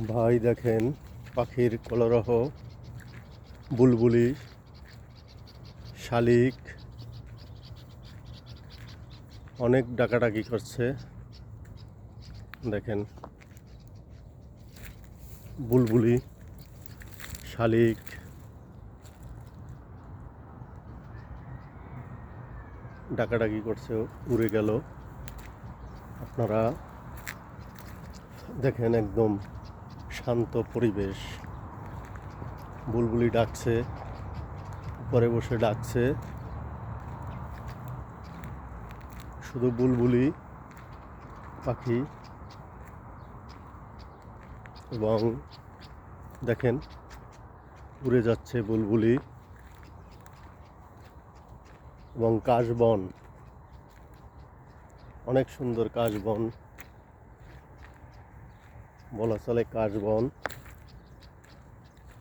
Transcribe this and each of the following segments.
ভাই দেখেন পাখির কলরব, বুলবুলি, শালিক অনেক ডাকাডাকি করছে। দেখেন বুলবুলি, শালিক ডাকাডাকি করছে, উড়ে গেল। আপনারা দেখেন একদম শান্ত পরিবেশ। বুলবুলি ডাকছে, উপরে বসে ডাকছে। শুধু বুলবুলি পাখি এবং দেখেন উড়ে যাচ্ছে বুলবুলি এবং কাশবন, অনেক সুন্দর কাশবন, বলা চলে কাশবন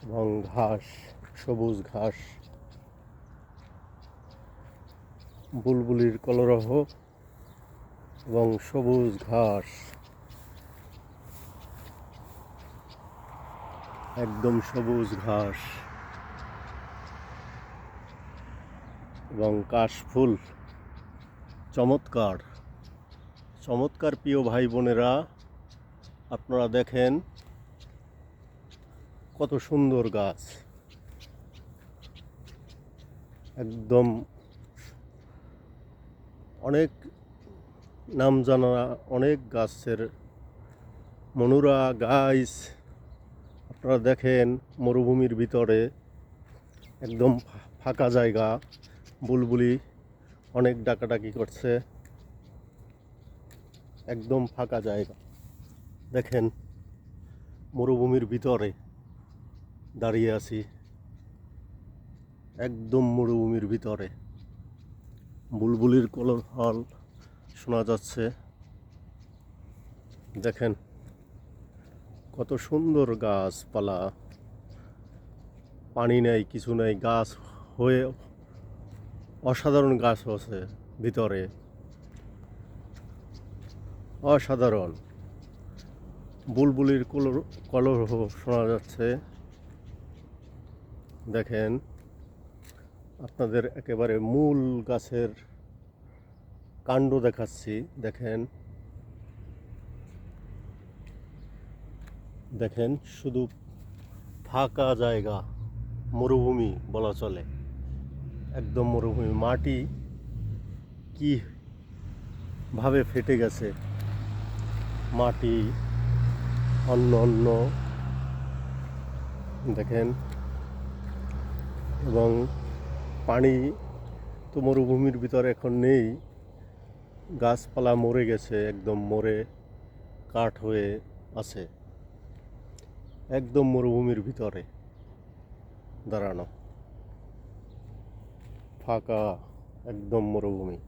এবং ঘাস, সবুজ ঘাস, বুলবুলির কলরব এবং সবুজ ঘাস, একদম সবুজ ঘাস এবং কাশফুল। চমৎকার চমৎকার প্রিয় ভাই বোনেরা, আপনারা দেখেন কত সুন্দর গাছ, একদম অনেক নাম জানা অনেক গাছের মনুরা গাছ। আপনারা দেখেন মরুভূমির ভিতরে একদম ফাঁকা জায়গা, বুলবুলি অনেক ডাকাডাকি করছে, একদম ফাঁকা জায়গা। দেখেন মরুভূমির ভিতরে দাঁড়িয়ে আছি, একদম মরুভূমির ভিতরে। বুলবুলির কোলাহল শোনা যাচ্ছে। দেখেন কত সুন্দর গাছপালা, পানি নেই, কিছু নেই, গাছ হয়ে অসাধারণ গাছ আছে ভিতরে, অসাধারণ। বুলবুলির কলরব শোনা যাচ্ছে। দেখেন আপনাদের একেবারে মূল গাছের কাণ্ড দেখাচ্ছি। দেখেন দেখেন শুধু ফাঁকা জায়গা, মরুভূমি বলা চলে, একদম মরুভূমি। মাটি কি ভাবে ফেটে গেছে, মাটি অন্য অন্য দেখেন। এবং পানি তো মরুভূমির ভিতরে এখন নেই, গাছপালা মরে গেছে, একদম মরে কাঠ হয়ে আছে, একদম মরুভূমির ভিতরে দাঁড়ানো, ফাঁকা, একদম মরুভূমি।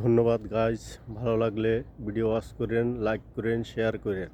ধন্যবাদ গাইজ, ভালো লাগলে ভিডিও ওয়াচ করেন, লাইক করেন, শেয়ার করেন।